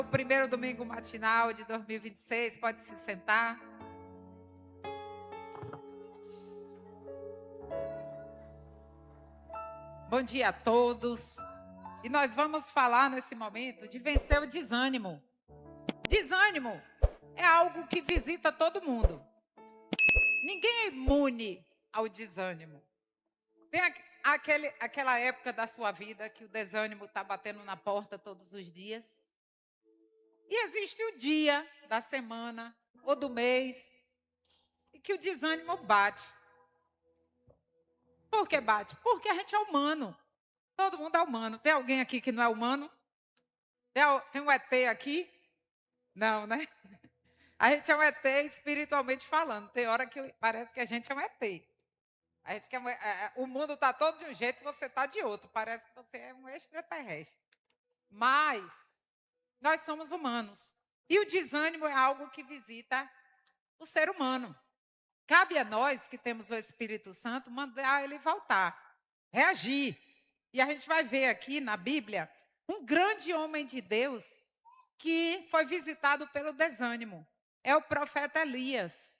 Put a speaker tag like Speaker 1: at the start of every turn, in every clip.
Speaker 1: O primeiro domingo matinal de 2026, pode se sentar. Bom dia a todos. E nós vamos falar nesse momento de vencer o desânimo. Desânimo é algo que visita todo mundo. Ninguém é imune ao desânimo. Tem aquela época da sua vida que o desânimo está batendo na porta todos os dias. E existe o dia da semana ou do mês em que o desânimo bate. Por que bate? Porque a gente é humano. Todo mundo é humano. Tem alguém aqui que não é humano? Tem um ET aqui? Não, né? A gente é um ET espiritualmente falando. Tem hora que parece que a gente é um ET. O mundo está todo de um jeito e você está de outro. Parece que você é um extraterrestre. Mas nós somos humanos. E o desânimo é algo que visita o ser humano. Cabe a nós, que temos o Espírito Santo, mandar ele voltar, reagir. E a gente vai ver aqui na Bíblia um grande homem de Deus que foi visitado pelo desânimo. É o profeta Elias.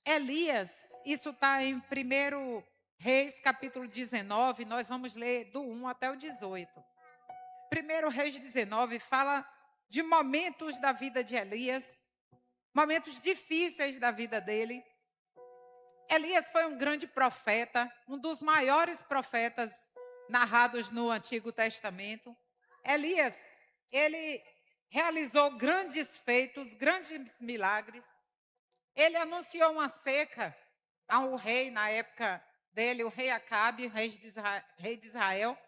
Speaker 1: Elias, isso está em 1 Reis, capítulo 19, nós vamos ler do 1 até o 18. 1 Reis 19 fala de momentos da vida de Elias, momentos difíceis da vida dele. Elias foi um grande profeta, um dos maiores profetas narrados no Antigo Testamento. Elias, ele realizou grandes feitos, grandes milagres. Ele anunciou uma seca ao rei, na época dele, o rei Acabe, rei de Israel,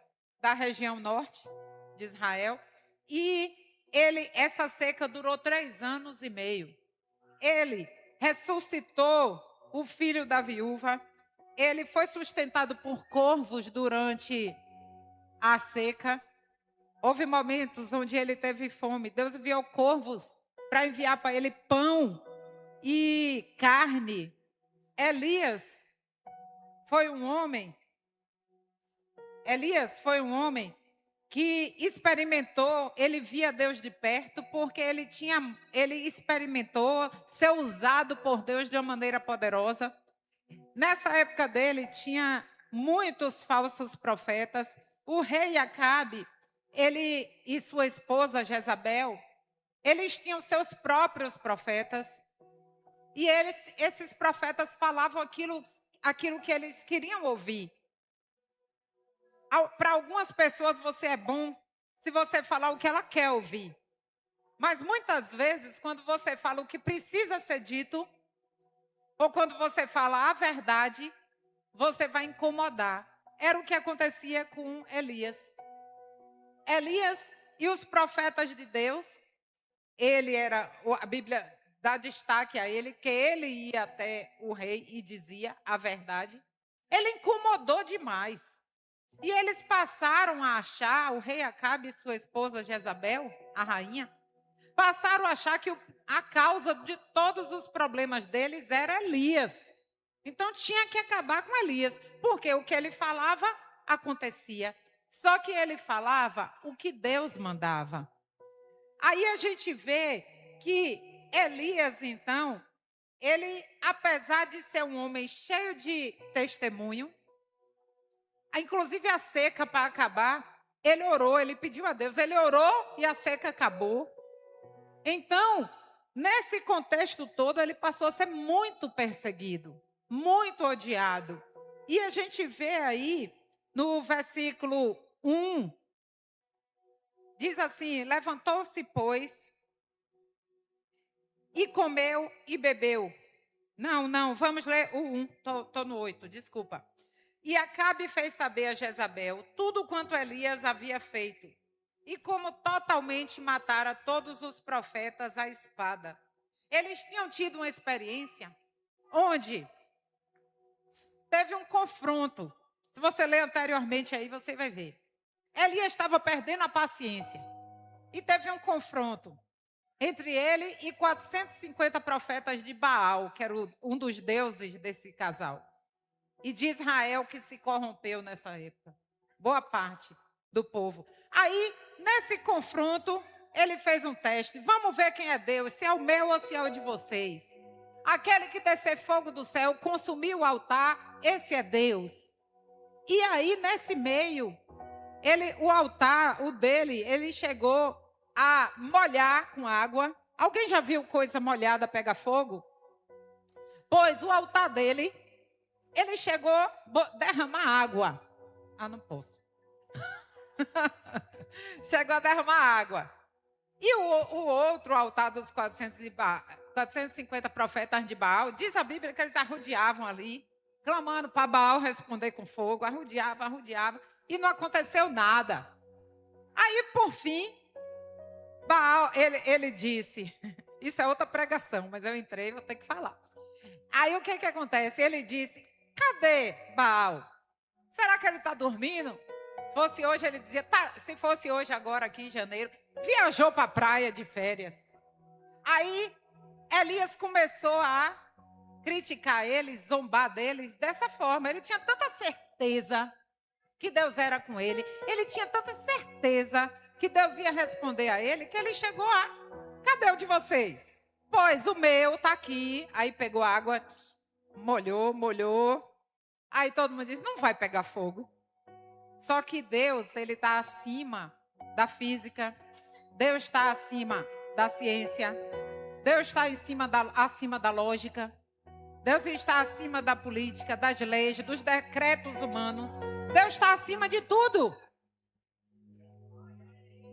Speaker 1: da região norte de Israel. E essa seca durou 3 anos e meio. Ele ressuscitou o filho da viúva. Ele foi sustentado por corvos durante a seca. Houve momentos onde ele teve fome. Deus enviou corvos para enviar para ele pão e carne. Elias foi um homem que experimentou, ele via Deus de perto, porque ele experimentou ser usado por Deus de uma maneira poderosa. Nessa época dele, tinha muitos falsos profetas. O rei Acabe, ele e sua esposa Jezabel, eles tinham seus próprios profetas. E esses profetas falavam aquilo que eles queriam ouvir. Para algumas pessoas você é bom se você falar o que ela quer ouvir. Mas muitas vezes, quando você fala o que precisa ser dito, ou quando você fala a verdade, você vai incomodar. Era o que acontecia com Elias. Elias e os profetas de Deus, a Bíblia dá destaque a ele, que ele ia até o rei e dizia a verdade. Ele incomodou demais. E eles passaram a achar, o rei Acabe e sua esposa Jezabel, a rainha, passaram a achar que a causa de todos os problemas deles era Elias. Então tinha que acabar com Elias, porque o que ele falava acontecia. Só que ele falava o que Deus mandava. Aí a gente vê que Elias, então, ele, apesar de ser um homem cheio de testemunho, inclusive a seca para acabar, ele orou, ele pediu a Deus, ele orou e a seca acabou. Então, nesse contexto todo, ele passou a ser muito perseguido, muito odiado. E a gente vê aí, no versículo 1, diz assim: levantou-se, pois, e comeu e bebeu. Não, vamos ler o 1, estou no 8, desculpa. E Acabe fez saber a Jezabel tudo quanto Elias havia feito, e como totalmente matara todos os profetas à espada. Eles tinham tido uma experiência onde teve um confronto. Se você ler anteriormente aí, você vai ver. Elias estava perdendo a paciência. E teve um confronto entre ele e 450 profetas de Baal, que era um dos deuses desse casal. E de Israel, que se corrompeu nessa época. Boa parte do povo. Aí, nesse confronto, ele fez um teste. Vamos ver quem é Deus, se é o meu ou se é o de vocês. Aquele que descer fogo do céu, consumir o altar, esse é Deus. E aí, nesse meio, o altar, o dele, ele chegou a molhar com água. Alguém já viu coisa molhada pegar fogo? Pois o altar dele, ele chegou a derramar água. Ah, não posso. Chegou a derramar água. E o outro altar dos 450 profetas de Baal, diz a Bíblia que eles arrodeavam ali, clamando para Baal responder com fogo, arrodeava, e não aconteceu nada. Aí, por fim, Baal, ele disse, isso é outra pregação, mas eu entrei, vou ter que falar. Aí, o que acontece? Ele disse, cadê Baal? Será que ele está dormindo? Se fosse hoje, ele dizia, tá, se fosse hoje, agora, aqui em janeiro, viajou para a praia de férias. Aí, Elias começou a criticar eles, zombar deles dessa forma. Ele tinha tanta certeza que Deus era com ele. Ele tinha tanta certeza que Deus ia responder a ele, que ele chegou a... Cadê o de vocês? Pois o meu está aqui. Aí pegou água, molhou. Aí todo mundo disse, não vai pegar fogo. Só que Deus, ele está acima da física. Deus está acima da ciência. Deus está acima da lógica. Deus está acima da política, das leis, dos decretos humanos. Deus está acima de tudo.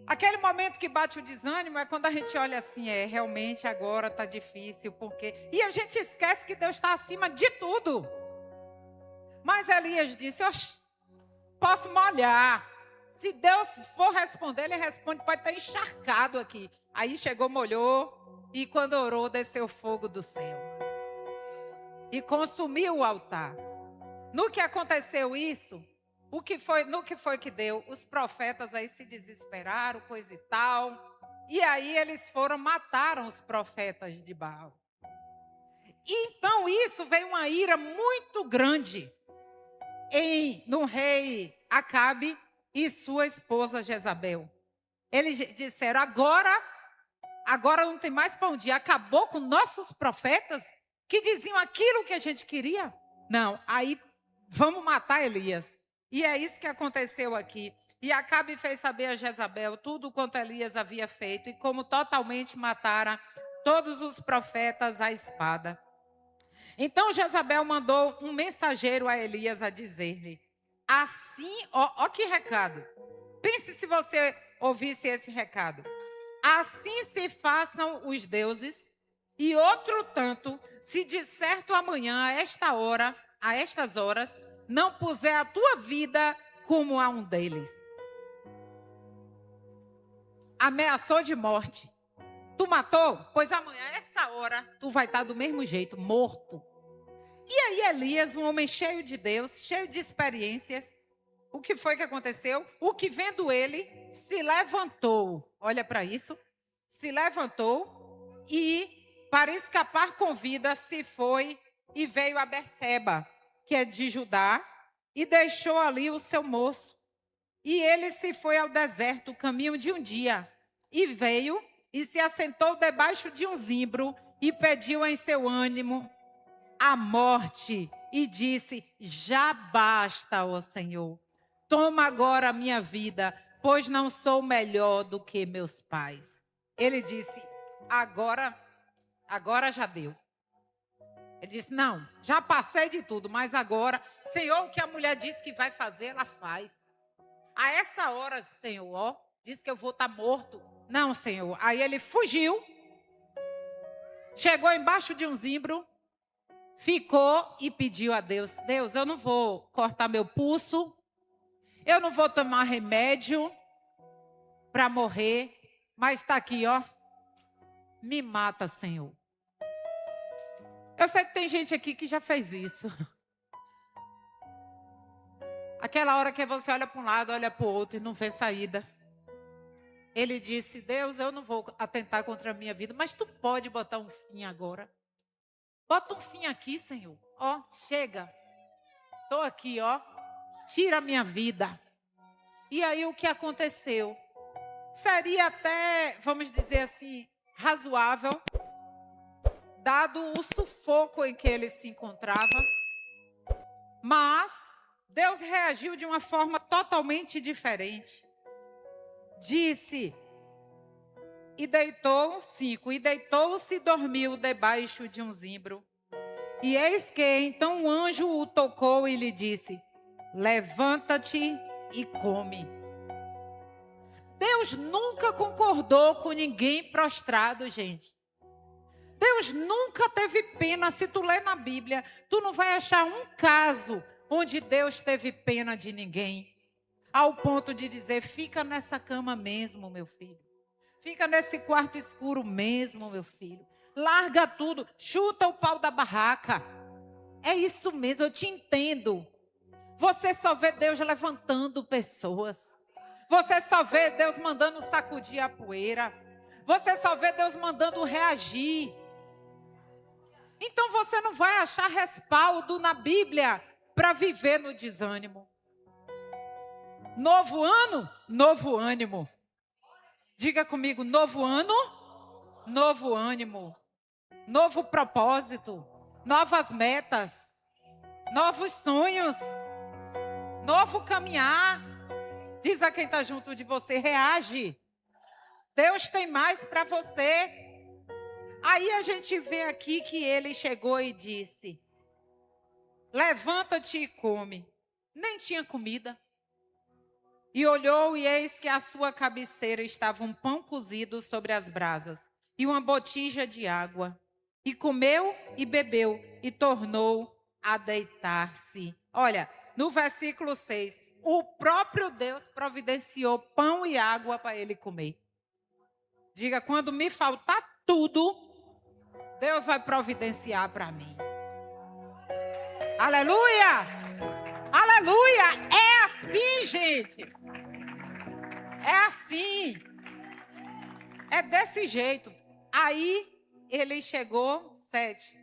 Speaker 1: Aquele momento que bate o desânimo é quando a gente olha assim, realmente agora está difícil, porque... E a gente esquece que Deus está acima de tudo. Mas Elias disse, posso molhar. Se Deus for responder, ele responde, pode estar encharcado aqui. Aí chegou, molhou, e quando orou, desceu fogo do céu. E consumiu o altar. No que aconteceu isso, no que foi que deu? Os profetas aí se desesperaram, coisa e tal. E aí eles mataram os profetas de Baal. E então isso veio uma ira muito grande no rei Acabe e sua esposa Jezabel. Eles disseram, agora não tem mais para onde ir. Acabou com nossos profetas que diziam aquilo que a gente queria? Não, aí vamos matar Elias. E é isso que aconteceu aqui. E Acabe fez saber a Jezabel tudo quanto Elias havia feito e como totalmente matara todos os profetas à espada. Então Jezabel mandou um mensageiro a Elias a dizer-lhe, assim, ó que recado. Pense se você ouvisse esse recado. Assim se façam os deuses, e outro tanto, se de certo amanhã, a estas horas, não puser a tua vida como a um deles. Ameaçou de morte. Tu matou? Pois amanhã, a essa hora, tu vai estar do mesmo jeito, morto. E aí Elias, um homem cheio de Deus, cheio de experiências, o que foi que aconteceu? O que vendo ele, se levantou. Olha para isso. Se levantou e, para escapar com vida, se foi e veio a Berseba, que é de Judá, e deixou ali o seu moço. E ele se foi ao deserto, caminho de um dia, e veio e se assentou debaixo de um zimbro e pediu em seu ânimo a morte e disse, já basta, ó Senhor, toma agora a minha vida, pois não sou melhor do que meus pais. Ele disse, agora já deu. Ele disse, não, já passei de tudo, mas agora, Senhor, o que a mulher disse que vai fazer, ela faz. A essa hora, Senhor, disse que eu vou estar morto. Não, Senhor. Aí ele fugiu, chegou embaixo de um zimbro, ficou e pediu a Deus, Deus, eu não vou cortar meu pulso, eu não vou tomar remédio para morrer, mas está aqui, ó, me mata, Senhor. Eu sei que tem gente aqui que já fez isso. Aquela hora que você olha para um lado, olha para o outro e não vê saída. Ele disse, Deus, eu não vou atentar contra a minha vida, mas tu pode botar um fim agora. Bota um fim aqui, Senhor. Ó, chega. Estou aqui, ó. Tira a minha vida. E aí o que aconteceu? seria até, vamos dizer assim, razoável, dado o sufoco em que ele se encontrava. Mas Deus reagiu de uma forma totalmente diferente. Disse, e deitou-se e dormiu debaixo de um zimbro. E eis que então um anjo o tocou e lhe disse, levanta-te e come. Deus nunca concordou com ninguém prostrado, gente. Deus nunca teve pena. Se tu ler na Bíblia, tu não vai achar um caso onde Deus teve pena de ninguém. Ao ponto de dizer, fica nessa cama mesmo, meu filho. Fica nesse quarto escuro mesmo, meu filho. Larga tudo, chuta o pau da barraca. É isso mesmo, eu te entendo. Você só vê Deus levantando pessoas. Você só vê Deus mandando sacudir a poeira. Você só vê Deus mandando reagir. Então você não vai achar respaldo na Bíblia para viver no desânimo. Novo ano, novo ânimo. Diga comigo, novo ano, novo ânimo. Novo propósito, novas metas, novos sonhos, novo caminhar. Diz a quem está junto de você, reage. Deus tem mais para você. Aí a gente vê aqui que ele chegou e disse, levanta-te e come. Nem tinha comida. E olhou e eis que à sua cabeceira estava um pão cozido sobre as brasas e uma botija de água. E comeu e bebeu e tornou a deitar-se. Olha, no versículo 6, o próprio Deus providenciou pão e água para ele comer. Diga, quando me faltar tudo, Deus vai providenciar para mim. Aleluia! Aleluia! É assim, gente. É assim. É desse jeito. Aí ele chegou, 7.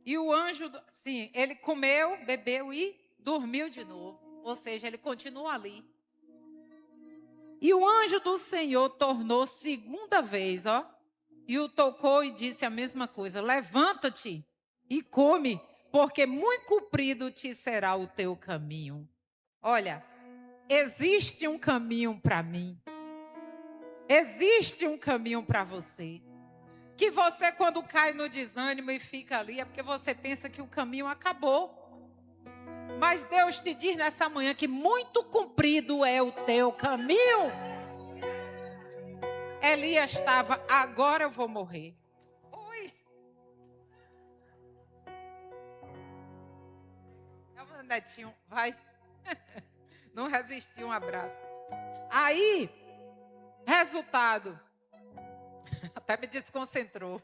Speaker 1: E o anjo, sim, ele comeu, bebeu e dormiu de novo. Ou seja, ele continua ali. E o anjo do Senhor tornou segunda vez, ó. E o tocou e disse a mesma coisa. Levanta-te e come, porque muito comprido te será o teu caminho. Olha, existe um caminho para mim. Existe um caminho para você. Que você, quando cai no desânimo e fica ali, é porque você pensa que o caminho acabou. Mas Deus te diz nessa manhã que muito comprido é o teu caminho. Elias estava, agora eu vou morrer. Oi. É o netinho, vai. Não resisti, um abraço. Aí, resultado. Até me desconcentrou.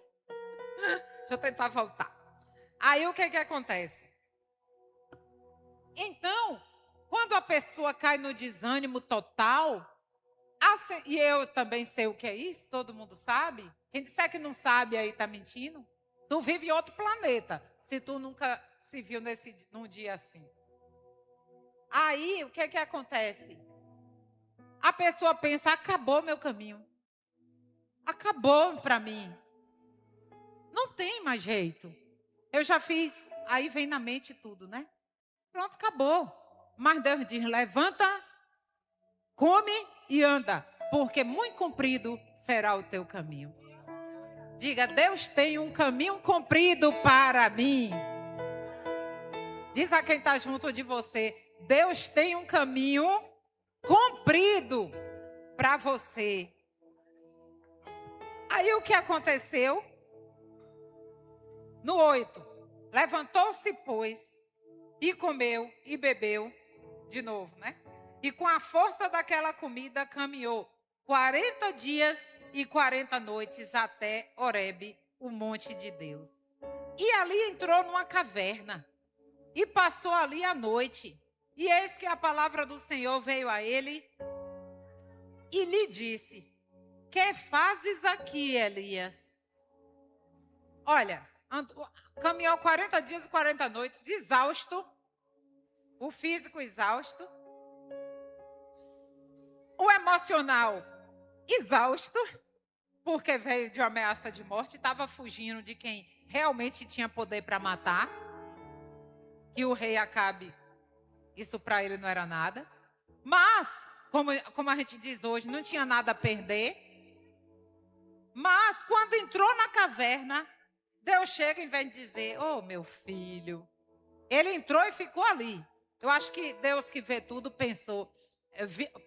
Speaker 1: Deixa eu tentar voltar. Aí o que acontece? Então, quando a pessoa cai no desânimo total, e eu também sei o que é isso, todo mundo sabe. Quem disser que não sabe aí está mentindo. Tu vive em outro planeta, se tu nunca se viu num dia assim. Aí, o que acontece? A pessoa pensa, acabou meu caminho. Acabou para mim. Não tem mais jeito. Eu já fiz, aí vem na mente tudo, né? Pronto, acabou. Mas Deus diz, levanta, come e anda, porque muito comprido será o teu caminho. Diga, Deus tem um caminho comprido para mim. Diz a quem está junto de você, Deus tem um caminho comprido para você. Aí o que aconteceu? No 8, levantou-se, pois, e comeu e bebeu de novo, né? E com a força daquela comida caminhou 40 dias e 40 noites até Horebe, o monte de Deus. E ali entrou numa caverna e passou ali a noite. E eis que a palavra do Senhor veio a ele e lhe disse, que fazes aqui, Elias? Olha, caminhou 40 dias e 40 noites, exausto, o físico exausto, o emocional exausto, porque veio de uma ameaça de morte, estava fugindo de quem realmente tinha poder para matar, que o rei Acabe, isso para ele não era nada. Mas, como a gente diz hoje, não tinha nada a perder. Mas, quando entrou na caverna, Deus chega e vem dizer: "Oh, meu filho." Ele entrou e ficou ali. Eu acho que Deus, que vê tudo, pensou,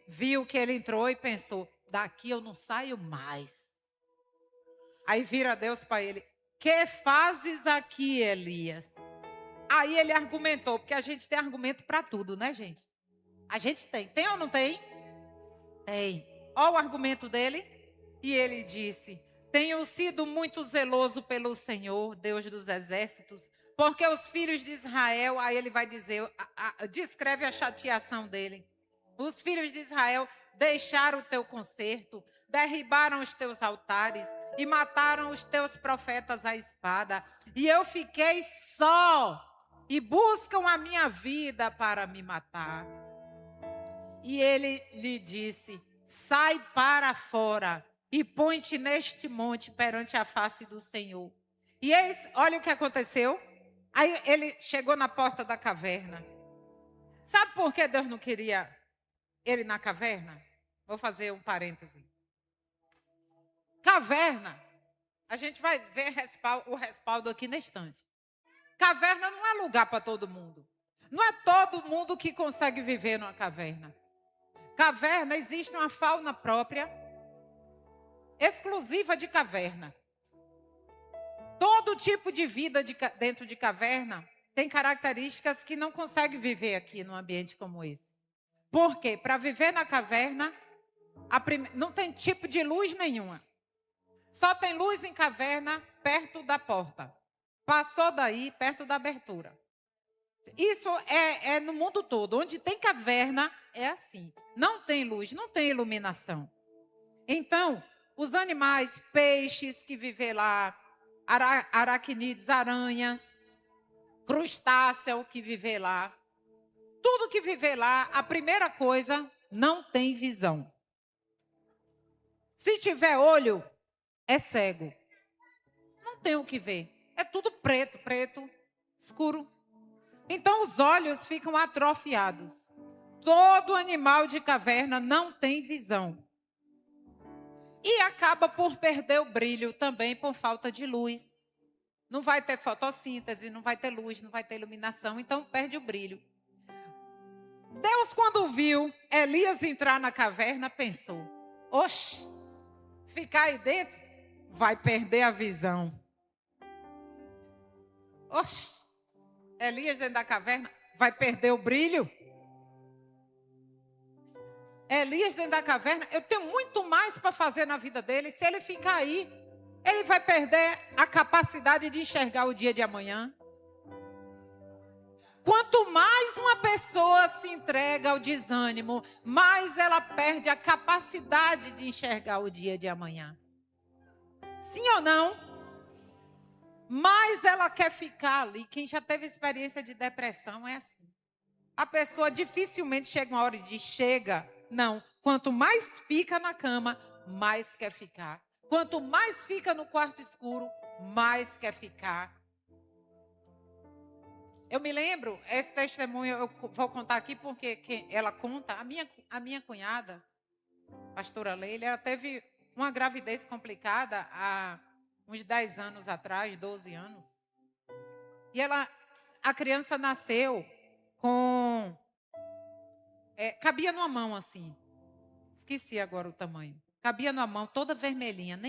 Speaker 1: viu que ele entrou e pensou: "Daqui eu não saio mais." Aí vira Deus para ele: "Que fazes aqui, Elias?" Aí ele argumentou, porque a gente tem argumento para tudo, né, gente? A gente tem. Tem ou não tem? Tem. Olha o argumento dele. E ele disse: "Tenho sido muito zeloso pelo Senhor, Deus dos exércitos, porque os filhos de Israel," aí ele vai dizer, descreve a chateação dele. "Os filhos de Israel deixaram o teu concerto, derribaram os teus altares e mataram os teus profetas à espada. E eu fiquei só e buscam a minha vida para me matar." E ele lhe disse: "Sai para fora e põe-te neste monte perante a face do Senhor." E eis, olha o que aconteceu. Aí ele chegou na porta da caverna. Sabe por que Deus não queria ele na caverna? Vou fazer um parêntese. Caverna, a gente vai ver o respaldo aqui na estante. Caverna não é lugar para todo mundo. Não é todo mundo que consegue viver numa caverna. Caverna, existe uma fauna própria, exclusiva de caverna. Todo tipo de vida dentro de caverna tem características que não consegue viver aqui num ambiente como esse. Por quê? Para viver na caverna, não tem tipo de luz nenhuma. Só tem luz em caverna perto da porta. Passou daí, perto da abertura. Isso é no mundo todo. Onde tem caverna, é assim. Não tem luz, não tem iluminação. Então, os animais, peixes que vivem lá, aracnídeos, aranhas, crustáceo que vivem lá, tudo que viver lá, a primeira coisa, não tem visão. Se tiver olho, é cego. Não tem o que ver. É tudo preto, preto, escuro. Então os olhos ficam atrofiados. Todo animal de caverna não tem visão. E acaba por perder o brilho também por falta de luz. Não vai ter fotossíntese, não vai ter luz, não vai ter iluminação, então perde o brilho. Deus, quando viu Elias entrar na caverna, pensou: "Oxe, ficar aí dentro vai perder a visão." Oxe, Elias dentro da caverna vai perder o brilho. Elias dentro da caverna, eu tenho muito mais para fazer na vida dele. Se ele ficar aí, ele vai perder a capacidade de enxergar o dia de amanhã. Quanto mais uma pessoa se entrega ao desânimo, mais ela perde a capacidade de enxergar o dia de amanhã. Sim ou não? Mais ela quer ficar ali. Quem já teve experiência de depressão é assim. A pessoa dificilmente chega uma hora e diz: "Chega." Não. Quanto mais fica na cama, mais quer ficar. Quanto mais fica no quarto escuro, mais quer ficar. Eu me lembro, esse testemunho eu vou contar aqui porque ela conta. A minha cunhada, pastora Leila, ela teve uma gravidez complicada há uns 10 anos atrás, 12 anos. E a criança nasceu com... cabia numa mão assim. Esqueci agora o tamanho. Cabia numa mão, toda vermelhinha.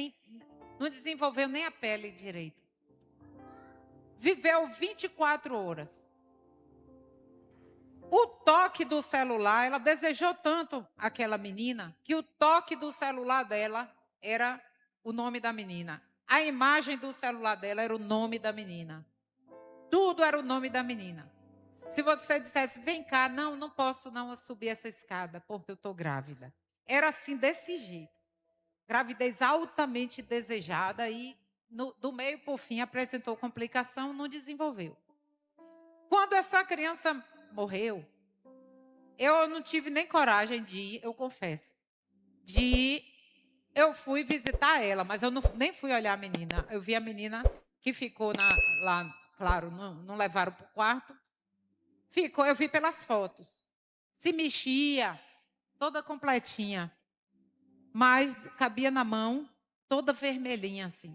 Speaker 1: Não desenvolveu nem a pele direito. Viveu 24 horas. O toque do celular, ela desejou tanto aquela menina, que o toque do celular dela era o nome da menina. A imagem do celular dela era o nome da menina. Tudo era o nome da menina. Se você dissesse: "Vem cá", não posso não subir essa escada, porque eu estou grávida. Era assim, desse jeito. Gravidez altamente desejada e do meio por fim apresentou complicação, não desenvolveu. Quando essa criança morreu, eu não tive nem coragem de ir, eu confesso, de ir eu fui visitar ela, mas eu nem fui olhar a menina. Eu vi a menina que ficou lá, claro, não levaram para o quarto. Ficou, eu vi pelas fotos. Se mexia, toda completinha. Mas cabia na mão, toda vermelhinha assim.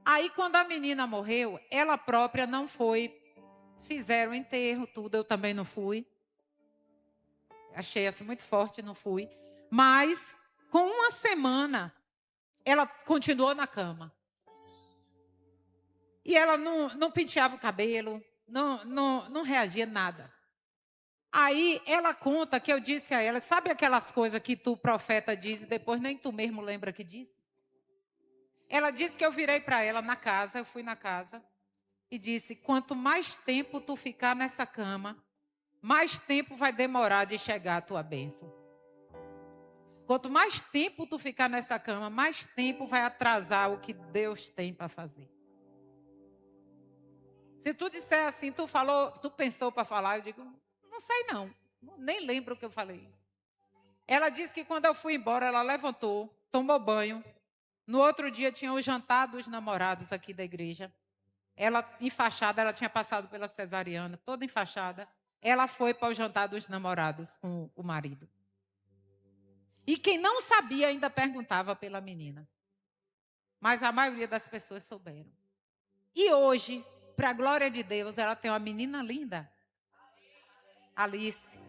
Speaker 1: Aí, quando a menina morreu, ela própria não foi. Fizeram o enterro, tudo, eu também não fui. Achei assim muito forte, não fui. Mas, com uma semana, ela continuou na cama. E ela não penteava o cabelo, não reagia nada. Aí ela conta que eu disse a ela, sabe aquelas coisas que tu, profeta, diz e depois nem tu mesmo lembra que disse? Ela disse que eu virei para ela na casa, eu fui na casa e disse, quanto mais tempo tu ficar nessa cama, mais tempo vai demorar de chegar a tua bênção. Quanto mais tempo tu ficar nessa cama, mais tempo vai atrasar o que Deus tem para fazer. Se tu disser assim, tu pensou para falar, eu digo, não sei não, nem lembro o que eu falei. Ela disse que quando eu fui embora, ela levantou, tomou banho. No outro dia tinha o jantar dos namorados aqui da igreja. Ela, enfaixada, ela tinha passado pela cesariana, toda enfaixada. Ela foi para o jantar dos namorados com o marido. E quem não sabia ainda perguntava pela menina. Mas a maioria das pessoas souberam. E hoje, para a glória de Deus, ela tem uma menina linda. Alice.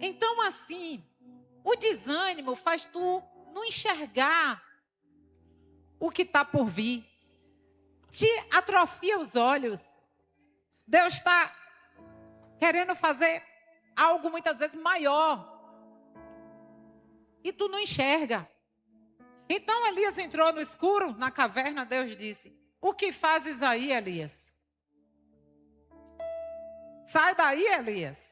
Speaker 1: Então, assim, o desânimo faz tu não enxergar o que está por vir. Te atrofia os olhos. Deus está querendo fazer algo muitas vezes maior. E tu não enxerga. Então Elias entrou no escuro, na caverna. Deus disse, o que fazes aí, Elias? Sai daí, Elias.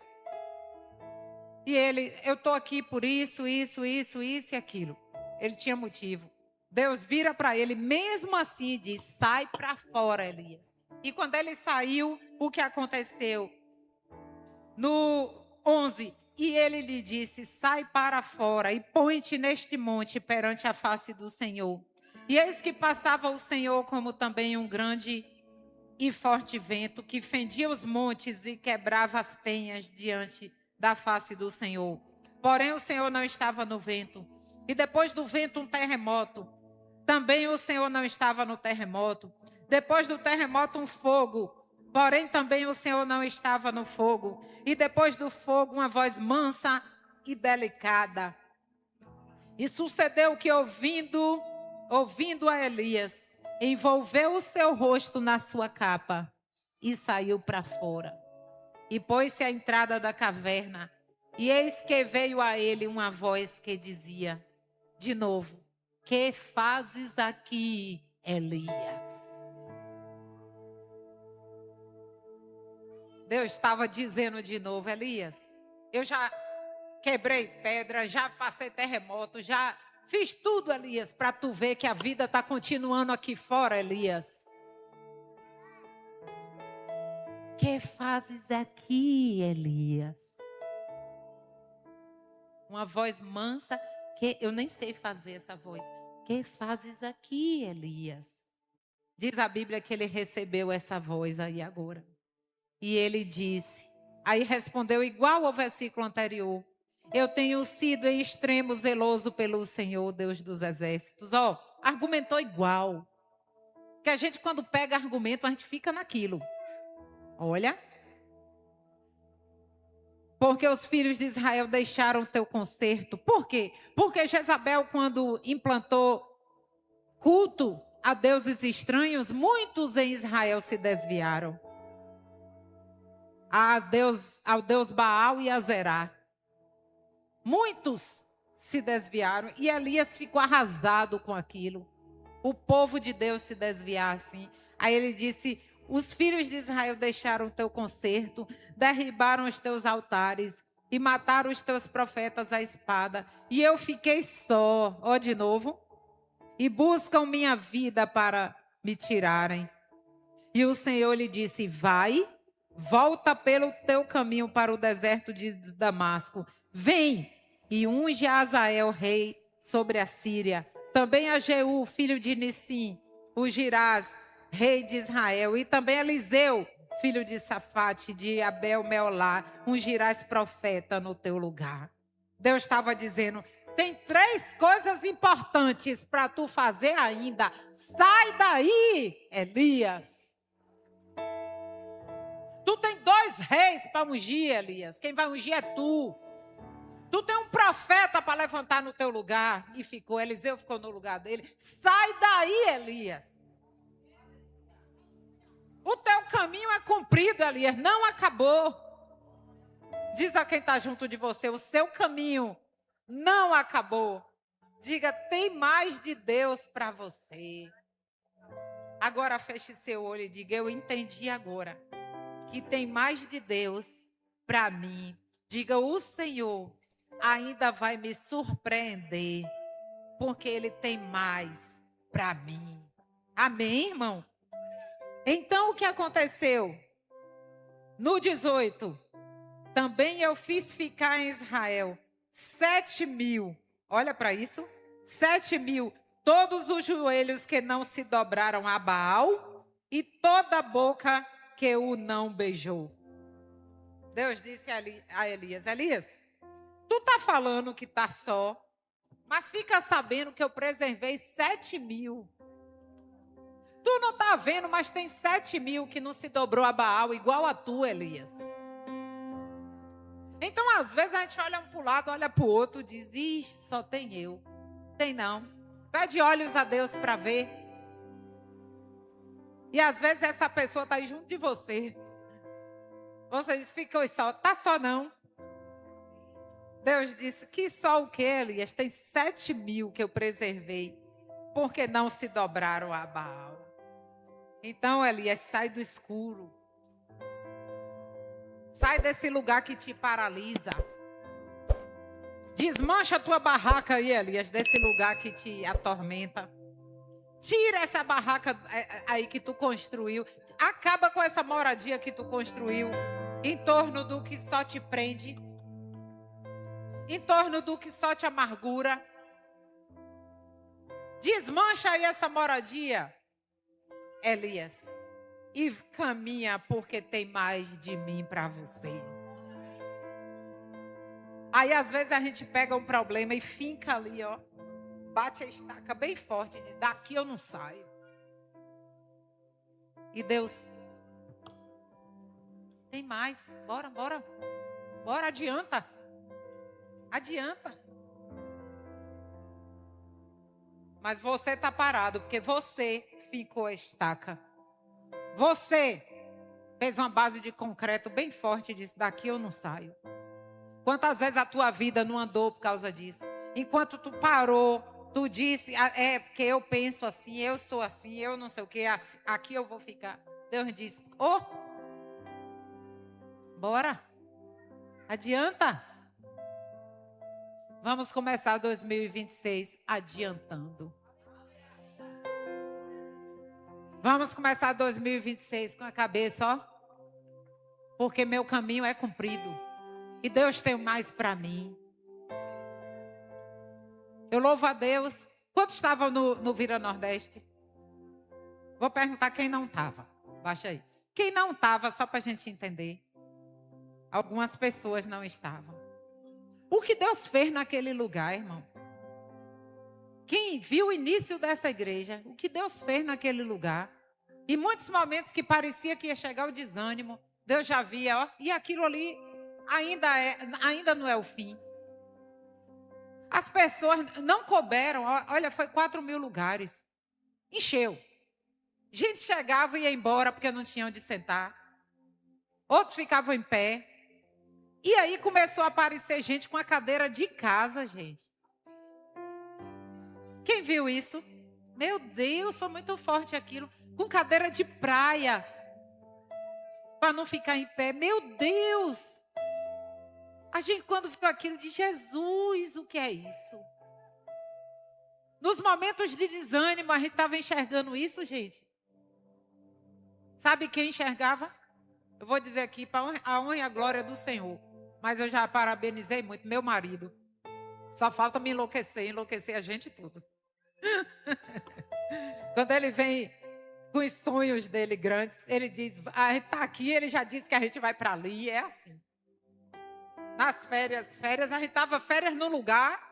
Speaker 1: E ele, eu estou aqui por isso e aquilo. Ele tinha motivo. Deus vira para ele, mesmo assim, e diz, sai para fora, Elias. E quando ele saiu, o que aconteceu? No 11, e ele lhe disse, sai para fora e põe-te neste monte perante a face do Senhor. E eis que passava o Senhor como também um grande e forte vento que fendia os montes e quebrava as penhas diante da face do Senhor. Porém o Senhor não estava no vento. E depois do vento um terremoto. Também o Senhor não estava no terremoto. Depois do terremoto um fogo. Porém também o Senhor não estava no fogo. E depois do fogo uma voz mansa e delicada. E sucedeu que ouvindo a Elias, envolveu o seu rosto na sua capa e saiu para fora. E pôs-se à entrada da caverna. E eis que veio a ele uma voz que dizia, de novo, que fazes aqui, Elias? Deus estava dizendo de novo, Elias, eu já quebrei pedra, já passei terremoto, já fiz tudo, Elias, para tu ver que a vida está continuando aqui fora, Elias. Que fazes aqui, Elias? Uma voz mansa, que eu nem sei fazer essa voz. Que fazes aqui, Elias? Diz a Bíblia que ele recebeu essa voz aí agora. E ele disse, aí respondeu igual ao versículo anterior. Eu tenho sido em extremo zeloso pelo Senhor, Deus dos exércitos. Argumentou igual. Que a gente quando pega argumento, a gente fica naquilo. Olha. Porque os filhos de Israel deixaram o teu conserto. Por quê? Porque Jezabel, quando implantou culto a deuses estranhos, muitos em Israel se desviaram. Ao Deus Baal e a Zerá. Muitos se desviaram e Elias ficou arrasado com aquilo. O povo de Deus se desviar assim. Aí ele disse, os filhos de Israel deixaram o teu conserto, derribaram os teus altares e mataram os teus profetas à espada. E eu fiquei só, de novo, e buscam minha vida para me tirarem. E o Senhor lhe disse, vai, volta pelo teu caminho para o deserto de Damasco. Vem, e unge a Azael rei sobre a Síria. Também a Jeú, filho de Nissim, ungirás rei de Israel. E também a Eliseu, filho de Safate, de Abel-Meolá, ungirás profeta no teu lugar. Deus estava dizendo, tem 3 coisas importantes para tu fazer ainda. Sai daí, Elias. Tu tem 2 reis para ungir, Elias. Quem vai ungir é tu. Tu tem um profeta para levantar no teu lugar. E ficou, Eliseu ficou no lugar dele. Sai daí, Elias. O teu caminho é cumprido, Elias. Não acabou. Diz a quem está junto de você, o seu caminho não acabou. Diga, tem mais de Deus para você. Agora feche seu olho e diga, eu entendi agora que tem mais de Deus para mim. Diga, o Senhor ainda vai me surpreender, porque Ele tem mais para mim. Amém, irmão? Então, o que aconteceu? No 18, também eu fiz ficar em Israel 7.000. Olha para isso. 7.000. Todos os joelhos que não se dobraram a Baal e toda a boca que o não beijou. Deus disse a Elias, Elias, tu tá falando que tá só, mas fica sabendo que eu preservei 7.000. Tu não tá vendo, mas tem 7.000 que não se dobrou a Baal igual a tu, Elias. Então, às vezes, a gente olha um para o lado, olha para o outro, diz, ixi, só tem eu. Tem não. Pede olhos a Deus para ver. E às vezes essa pessoa está aí junto de você. Você diz, ficou só. Tá só não. Deus disse, que só o que, Elias? Tem 7.000 que eu preservei, porque não se dobraram a Baal. Então, Elias, sai do escuro. Sai desse lugar que te paralisa. Desmancha a tua barraca aí, Elias, desse lugar que te atormenta. Tira essa barraca aí que tu construiu. Acaba com essa moradia que tu construiu em torno do que só te prende. Em torno do que só te amargura. Desmancha aí essa moradia, Elias. E caminha porque tem mais de mim para você. Aí às vezes a gente pega um problema e finca ali, ó. Bate a estaca bem forte e diz, daqui eu não saio. E Deus, tem mais, bora, bora. Bora, adianta. Adianta. Mas você está parado, porque você fincou a estaca. Você fez uma base de concreto bem forte e disse, daqui eu não saio. Quantas vezes a tua vida não andou por causa disso? Enquanto tu parou, tu disse, é porque eu penso assim, eu sou assim, eu não sei o que, aqui eu vou ficar. Deus disse, bora, adianta. Vamos começar 2026 adiantando. Vamos começar 2026 com a cabeça, ó. Porque meu caminho é cumprido. E Deus tem mais para mim. Eu louvo a Deus. Quantos estavam no Vira Nordeste? Vou perguntar quem não estava. Baixa aí. Quem não estava, só para a gente entender. Algumas pessoas não estavam. O que Deus fez naquele lugar, irmão? Quem viu o início dessa igreja, o que Deus fez naquele lugar? Em muitos momentos que parecia que ia chegar o desânimo, Deus já via, ó, e aquilo ali ainda não é o fim. As pessoas não couberam, olha, foi 4.000 lugares. Encheu. Gente chegava e ia embora porque não tinha onde sentar. Outros ficavam em pé. E aí começou a aparecer gente com a cadeira de casa, gente. Quem viu isso? Meu Deus, foi muito forte aquilo. Com cadeira de praia. Para não ficar em pé. Meu Deus! A gente, quando viu aquilo, de Jesus, o que é isso? Nos momentos de desânimo, a gente estava enxergando isso, gente. Sabe quem enxergava? Eu vou dizer aqui, para a honra e a glória do Senhor. Mas eu já parabenizei muito meu marido. Só falta me enlouquecer a gente tudo. Quando ele vem com os sonhos dele grandes, ele diz, a gente está aqui, ele já disse que a gente vai para ali, é assim. Nas férias, a gente estava férias num lugar,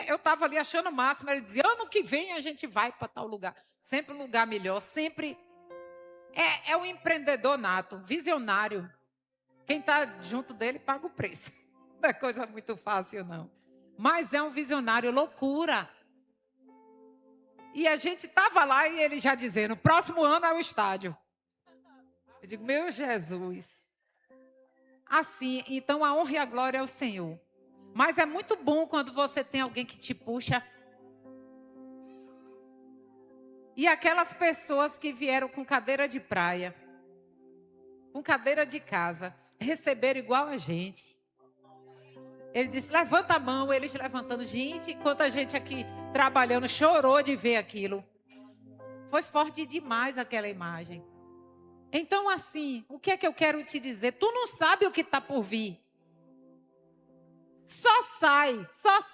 Speaker 1: eu estava ali achando o máximo, ele dizia, ano que vem a gente vai para tal lugar. Sempre um lugar melhor, sempre... É um empreendedor nato, visionário. Quem está junto dele paga o preço. Não é coisa muito fácil, não. Mas é um visionário, loucura. E a gente estava lá e ele já dizendo, próximo ano é o estádio. Eu digo, meu Jesus. Assim, então a honra e a glória é o Senhor. Mas é muito bom quando você tem alguém que te puxa. E aquelas pessoas que vieram com cadeira de praia, com cadeira de casa, receberam igual a gente. Ele disse, levanta a mão, eles levantando. Gente, quanta gente aqui trabalhando chorou de ver aquilo. Foi forte demais aquela imagem. Então, assim, o que é que eu quero te dizer? Tu não sabe o que está por vir. Só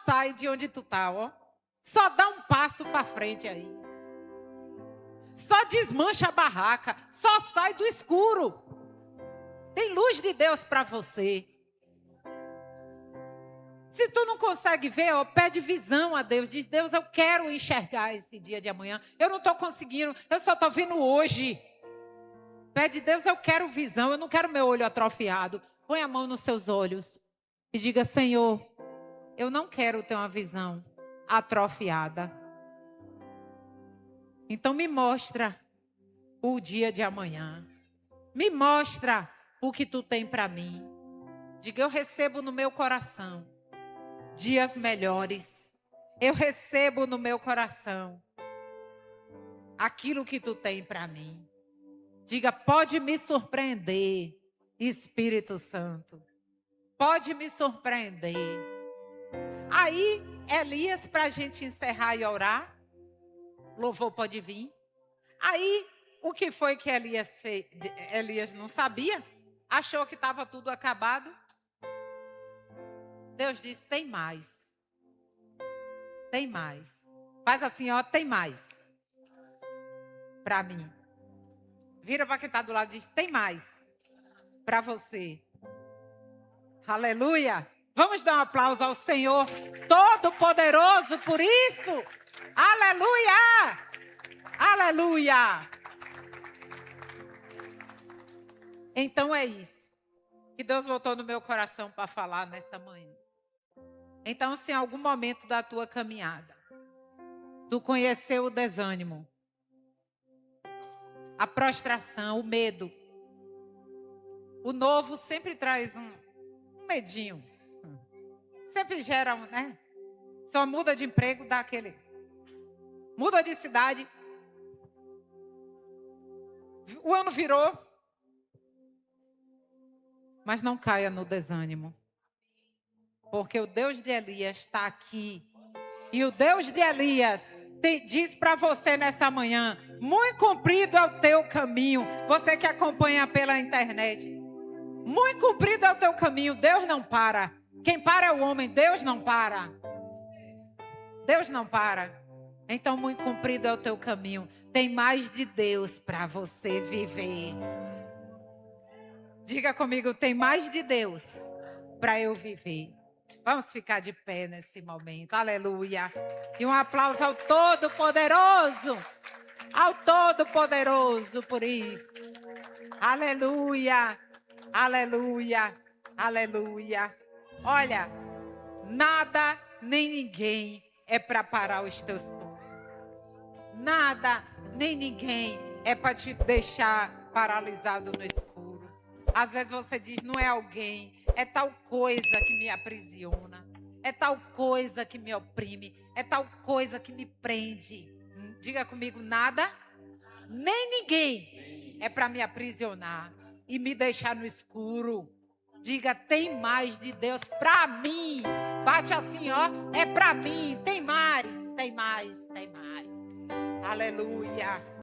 Speaker 1: sai de onde tu tá, ó. Só dá um passo para frente aí. Só desmancha a barraca, só sai do escuro. Tem luz de Deus para você. Se tu não consegue ver, ó, pede visão a Deus. Diz, Deus, eu quero enxergar esse dia de amanhã. Eu não estou conseguindo, eu só estou vendo hoje. Pede, Deus, eu quero visão, eu não quero meu olho atrofiado. Põe a mão nos seus olhos e diga, Senhor, eu não quero ter uma visão atrofiada. Então me mostra o dia de amanhã. Me mostra o que tu tem para mim. Diga, eu recebo no meu coração dias melhores. Eu recebo no meu coração aquilo que tu tem para mim. Diga, pode me surpreender, Espírito Santo. Pode me surpreender. Aí, Elias, para a gente encerrar e orar, louvor pode vir. Aí, o que foi que Elias fez? Elias não sabia, achou que estava tudo acabado. Deus disse, tem mais. Tem mais. Faz assim, ó, tem mais. Para mim. Vira para quem está do lado e diz, tem mais. Para você. Aleluia. Vamos dar um aplauso ao Senhor Todo-Poderoso por isso. Aleluia. Aleluia. Então é isso que Deus botou no meu coração para falar nessa manhã. Então, se em algum momento da tua caminhada, tu conheceu o desânimo, a prostração, o medo, o novo sempre traz um medinho. Sempre gera, né? Só muda de emprego, dá aquele... Muda de cidade. O ano virou. Mas não caia no desânimo. Porque o Deus de Elias está aqui. E o Deus de Elias diz para você nessa manhã, muito comprido é o teu caminho. Você que acompanha pela internet. Muito comprido é o teu caminho. Deus não para. Quem para é o homem. Deus não para. Deus não para. Então, muito comprido é o teu caminho. Tem mais de Deus para você viver. Diga comigo, tem mais de Deus para eu viver. Vamos ficar de pé nesse momento. Aleluia. E um aplauso ao Todo-Poderoso. Ao Todo-Poderoso por isso. Aleluia. Aleluia. Aleluia. Olha, nada nem ninguém é para parar os teus sonhos. Nada nem ninguém é para te deixar paralisado no escuro. Às vezes você diz, não é alguém, é tal coisa que me aprisiona, é tal coisa que me oprime, é tal coisa que me prende. Diga comigo, nada, nem ninguém é para me aprisionar e me deixar no escuro. Diga, tem mais de Deus para mim. Bate assim, ó, é para mim, tem mais, tem mais, tem mais. Aleluia.